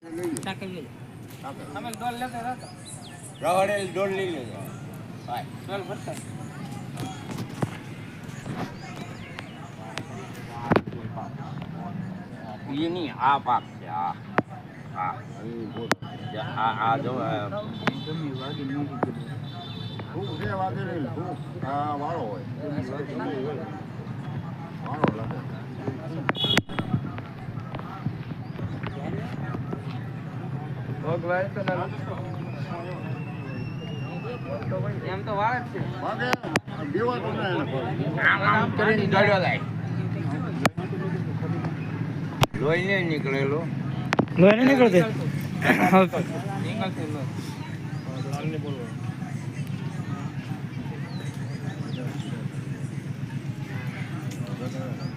અમે ડોલ લેતા હતા રવાડેલ ડોલ લઈ લેજો ભાઈ ડોલ ભરતા એની આ પાક છે આ આ જો જમી વાગી નીકળી ખૂબ છે વાગે નહીં ખૂબ આ વાળો હોય વાળો લાગે ભોગવાય તો ના એમ તો વાળ જ છે વાગે દીવાતો ને આમ કરીને દોડ્યો જાય લોહી નહીં નીકળેલો લોહી નહીં નીકળતી નીકળશે લો લાલને બોલવો Gracias.